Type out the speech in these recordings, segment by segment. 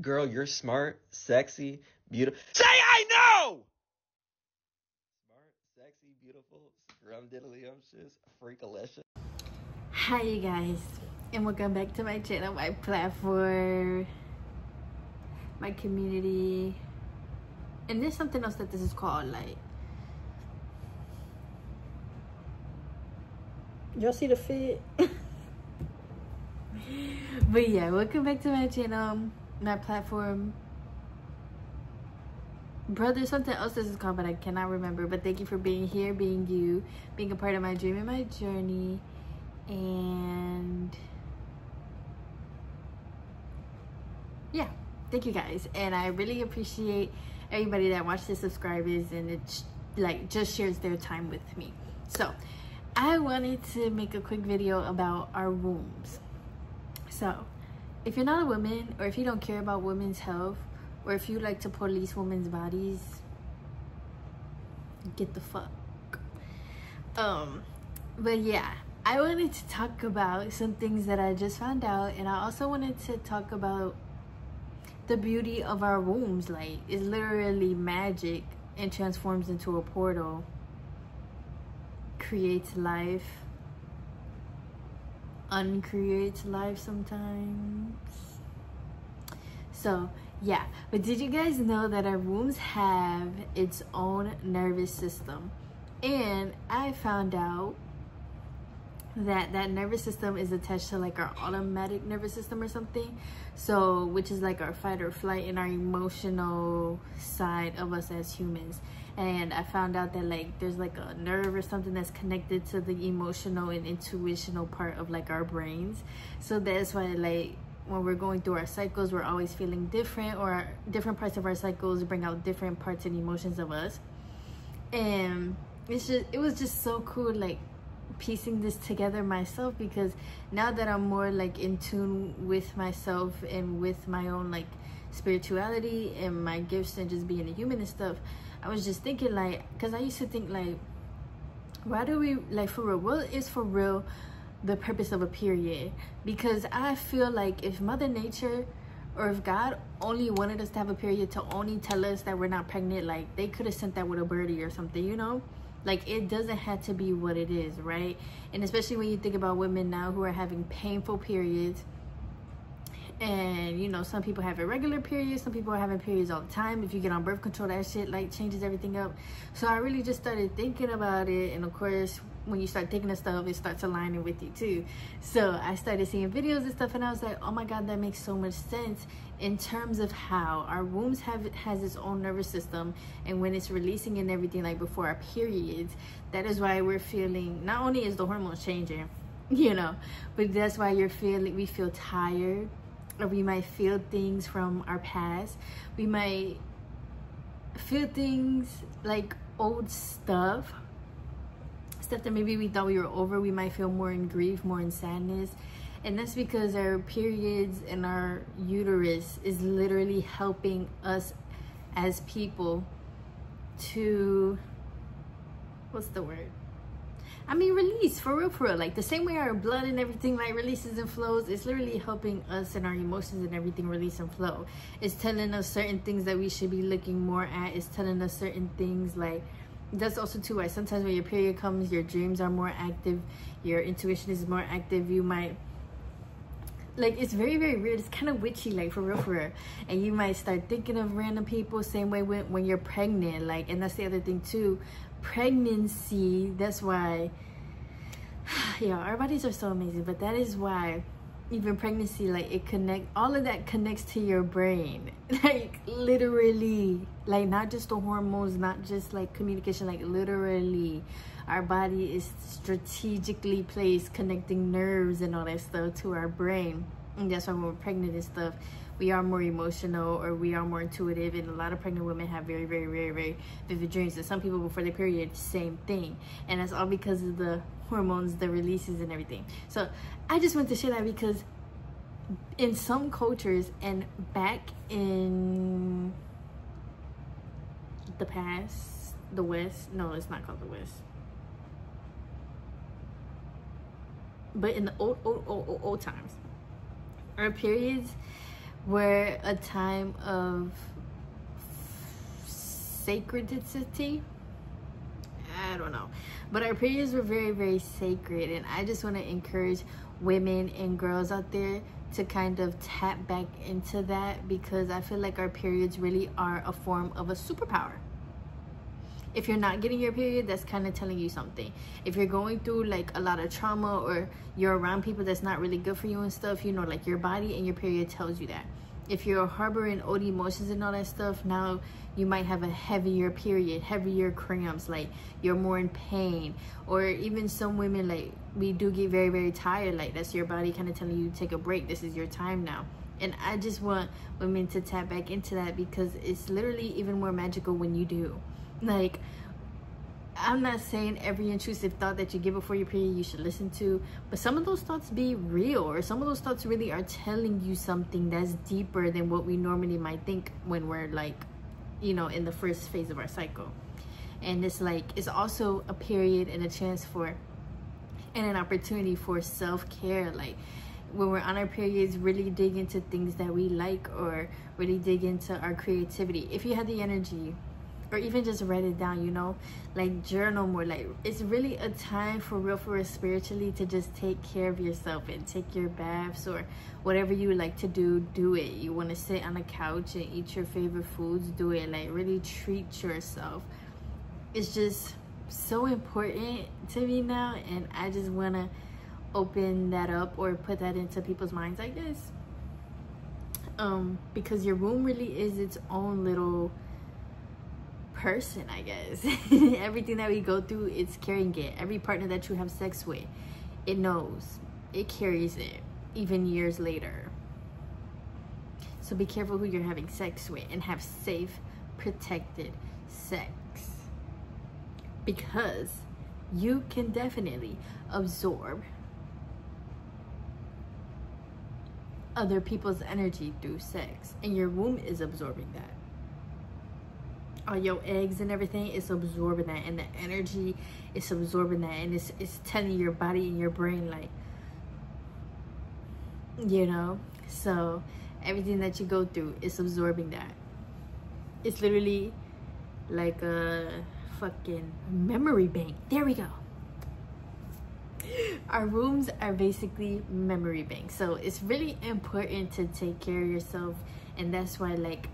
Girl, you're smart, sexy, beautiful. Say I know! Smart, sexy, beautiful, scrumdiddlyumptious, freakalicious. Hi you guys, and welcome back to my channel, my platform, my community. And there's something else that this is called, like, y'all see the fit? But yeah, welcome back to my channel, my platform. Bro, there's something else this is called, but I cannot remember. But thank you for being here, being you, being a part of my dream and my journey. And yeah, thank you guys. And I really appreciate everybody that watches, subscribes, and it like just shares their time with me. So I wanted to make a quick video about our wombs. So if you're not a woman, or if you don't care about women's health, or if you like to police women's bodies, get the fuck. But yeah, I wanted to talk about some things that I just found out, and I also wanted to talk about the beauty of our wombs. Like, it's literally magic and transforms into a portal, creates life, uncreates life sometimes. So yeah, but did you guys know that our wombs have its own nervous system? And I found out that nervous system is attached to like our automatic nervous system or something, so which is like our fight or flight and our emotional side of us as humans. And I found out that like there's like a nerve or something that's connected to the emotional and intuitional part of like our brains. So that's why like when we're going through our cycles, we're always feeling different, or different parts of our cycles bring out different parts and emotions of us. And it was just so cool, like piecing this together myself, because now that I'm more like in tune with myself and with my own like spirituality and my gifts and just being a human and stuff, I was just thinking like, because I used to think like, why do we, like, for real, what is for real the purpose of a period? Because I feel like if Mother Nature or if God only wanted us to have a period to only tell us that we're not pregnant, like they could have sent that with a birdie or something, you know? Like, it doesn't have to be what it is, right? And especially when you think about women now who are having painful periods. And you know, some people have irregular periods, some people are having periods all the time. If you get on birth control, that shit like changes everything up. So I really just started thinking about it, and of course when you start thinking of stuff, it starts aligning with you too. So I started seeing videos and stuff, and I was like, oh my god, that makes so much sense in terms of how our wombs has its own nervous system, and when it's releasing and everything, like before our periods, that is why we're feeling, not only is the hormones changing, you know, but that's why we feel tired, or we might feel things from our past. We might feel things like old stuff that maybe we thought we were over. We might feel more in grief, more in sadness. And that's because our periods and our uterus is literally helping us as people to, what's the word? I mean, release, for real. Like the same way our blood and everything like releases and flows, it's literally helping us and our emotions and everything release and flow. It's telling us certain things that we should be looking more at. It's telling us certain things like, that's also too why sometimes when your period comes, your dreams are more active, your intuition is more active. You might, like, it's very weird, it's kind of witchy, like for real. And you might start thinking of random people. Same way when you're pregnant, like, and that's the other thing too, pregnancy. That's why yeah, our bodies are so amazing, but that is why even pregnancy, like, all of that connects to your brain, like literally, like not just the hormones, not just like communication, like literally our body is strategically placed connecting nerves and all that stuff to our brain. And that's why when we're pregnant and stuff, we are more emotional, or we are more intuitive. And a lot of pregnant women have very vivid dreams. And some people before their period, same thing. And that's all because of the hormones, the releases and everything. So I just want to share that, because in some cultures and back in the past, the West, no, it's not called the West, but in the old times, our periods were a time of sacredity. I don't know, but our periods were very, very sacred, and I just want to encourage women and girls out there to kind of tap back into that, because I feel like our periods really are a form of a superpower. If you're not getting your period, that's kind of telling you something. If you're going through like a lot of trauma, or you're around people that's not really good for you and stuff, you know, like your body and your period tells you that. If you're harboring old emotions and all that stuff, now you might have a heavier period, heavier cramps, like you're more in pain. Or even some women, like, we do get very, very tired. Like, that's your body kind of telling you to take a break. This is your time now. And I just want women to tap back into that, because it's literally even more magical when you do. Like, I'm not saying every intrusive thought that you get before your period you should listen to, but some of those thoughts be real, or some of those thoughts really are telling you something that's deeper than what we normally might think when we're, like, you know, in the first phase of our cycle. And it's like, it's also a period and a chance for, and an opportunity for self-care. Like, when we're on our periods, really dig into things that we like, or really dig into our creativity if you have the energy. Or even just write it down, you know, like journal more. Like, it's really a time for real spiritually to just take care of yourself and take your baths, or whatever you like to do it. You want to sit on a couch and eat your favorite foods, do it. Like, really treat yourself. It's just so important to me now, and I just want to open that up, or put that into people's minds, I guess. Because your womb really is its own little person, I guess. Everything that we go through, it's carrying it. Every partner that you have sex with, it knows, it carries it, even years later. So be careful who you're having sex with, and have safe, protected sex, because you can definitely absorb other people's energy through sex, and your womb is absorbing that. All your eggs and everything is absorbing that, and the energy is absorbing that, and it's telling your body and your brain, like, you know. So everything that you go through is absorbing that. It's literally like a fucking memory bank. There we go. Our rooms are basically memory banks, so it's really important to take care of yourself. And that's why, like,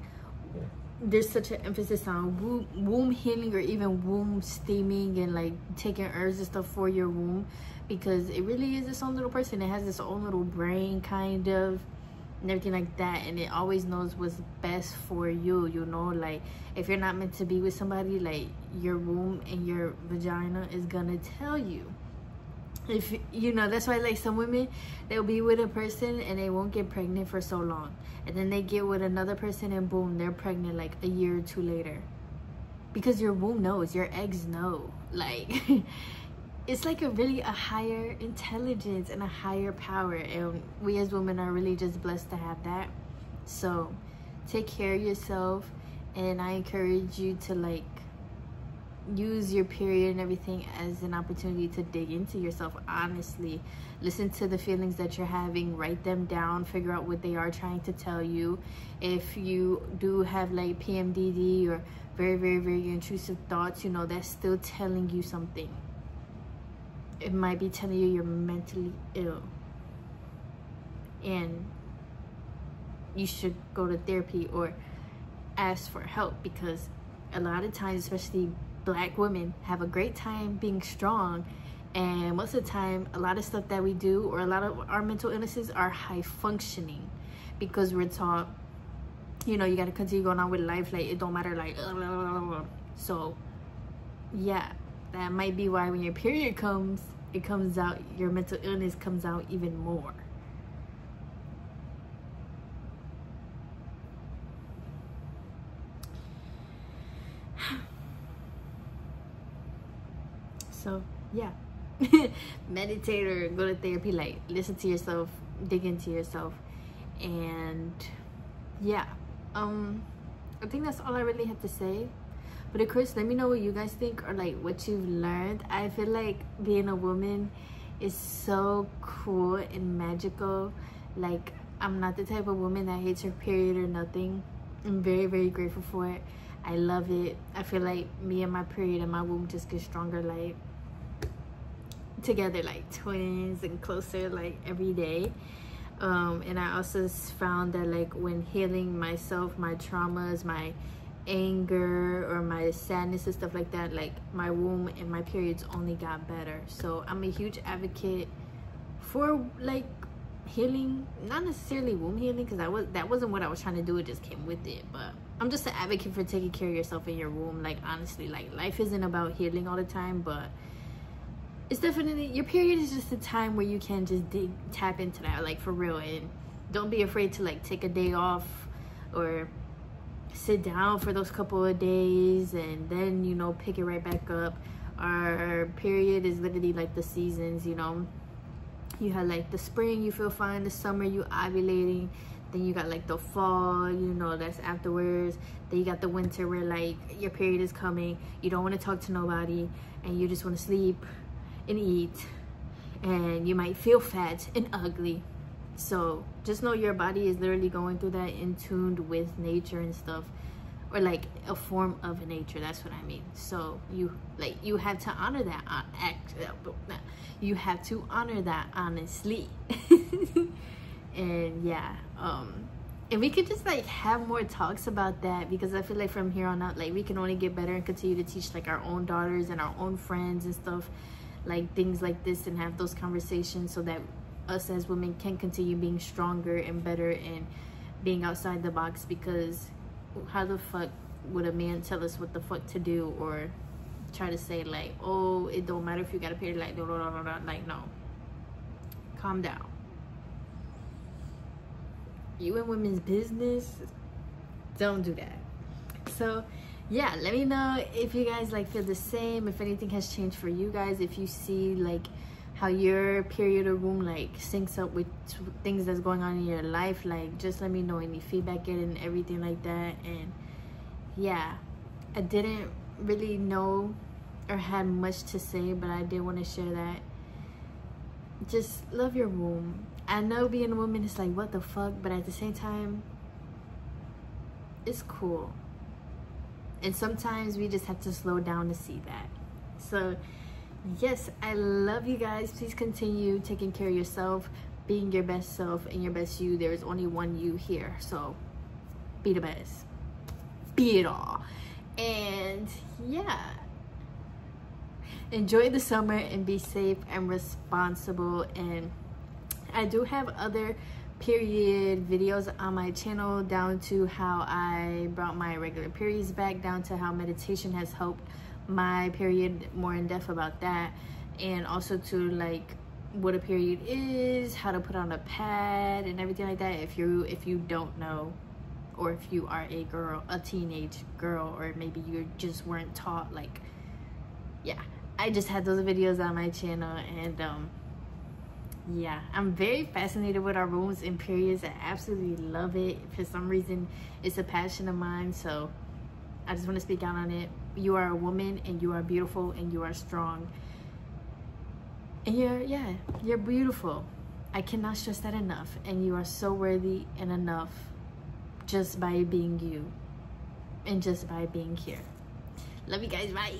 there's such an emphasis on womb healing, or even womb steaming, and like taking herbs and stuff for your womb, because it really is its own little person. It has its own little brain, kind of, and everything like that, and it always knows what's best for you, you know. Like, if you're not meant to be with somebody, like, your womb and your vagina is gonna tell you. If you know, that's why, like, some women, they'll be with a person and they won't get pregnant for so long, and then they get with another person and boom, they're pregnant like a year or two later, because your womb knows, your eggs know. Like, it's like a higher intelligence and a higher power, and we as women are really just blessed to have that. So take care of yourself, and I encourage you to, like, use your period and everything as an opportunity to dig into yourself honestly. Listen to the feelings that you're having, write them down, figure out what they are trying to tell you. If you do have, like, PMDD or very, very, very intrusive thoughts, you know, that's still telling you something. It might be telling you you're mentally ill, and you should go to therapy or ask for help, because a lot of times, especially Black women, have a great time being strong, and most of the time, a lot of stuff that we do, or a lot of our mental illnesses, are high functioning, because we're taught, you know, you got to continue going on with life, like, it don't matter, like, so yeah, that might be why when your period comes, it comes out, your mental illness comes out even more. So yeah, meditate or go to therapy, like, listen to yourself, dig into yourself. And yeah, I think that's all I really have to say. But of course, let me know what you guys think, or like what you've learned. I feel like being a woman is so cool and magical. Like, I'm not the type of woman that hates her period or nothing. I'm very, very grateful for it. I love it. I feel like me and my period and my womb just get stronger, like together, like twins, and closer like every day. And I also found that like when healing myself, my traumas, my anger or my sadness and stuff like that, like my womb and my periods only got better. So I'm a huge advocate for like healing, not necessarily womb healing, because that wasn't what I was trying to do, it just came with it. But I'm just an advocate for taking care of yourself in your womb. Like honestly, like life isn't about healing all the time, but it's definitely, your period is just a time where you can just tap into that, like for real. And don't be afraid to like take a day off or sit down for those couple of days and then, you know, pick it right back up. Our period is literally like the seasons, you know. You have like the spring, you feel fine. The summer, you ovulating. Then you got like the fall, you know, that's afterwards. Then you got the winter where like your period is coming, you don't want to talk to nobody and you just want to sleep and eat, and you might feel fat and ugly. So just know your body is literally going through that, in tuned with nature and stuff, or like a form of nature, that's what I mean. So you have to honor that, you have to honor that, honestly. And yeah, and we could just like have more talks about that, because I feel like from here on out, like we can only get better and continue to teach like our own daughters and our own friends and stuff, like things like this, and have those conversations so that us as women can continue being stronger and better and being outside the box. Because how the fuck would a man tell us what the fuck to do, or try to say like, oh, it don't matter if you got a period, like, no, like, no, calm down. You in women's business, don't do that. So yeah, let me know if you guys like feel the same, if anything has changed for you guys, if you see like how your period or womb like syncs up with things that's going on in your life. Like just let me know any feedback and everything like that. And yeah, I didn't really know or had much to say, but I did want to share that. Just love your womb. I know being a woman is like, what the fuck, but at the same time, it's cool. And sometimes we just have to slow down to see that. So yes, I love you guys. Please continue taking care of yourself, being your best self and your best you. There is only one you here, so be the best, be it all. And yeah, enjoy the summer and be safe and responsible. And I do have other period videos on my channel, down to how I brought my regular periods back, down to how meditation has helped my period, more in depth about that, and also to like what a period is, how to put on a pad and everything like that, if you don't know, or if you are a girl, a teenage girl, or maybe you just weren't taught. Like yeah, I just had those videos on my channel. And yeah, I'm very fascinated with our wombs and periods. I absolutely love it. For some reason, it's a passion of mine, so I just want to speak out on it. You are a woman, and you are beautiful, and you are strong, and you're beautiful. I cannot stress that enough. And you are so worthy and enough, just by being you and just by being here. Love you guys. Bye.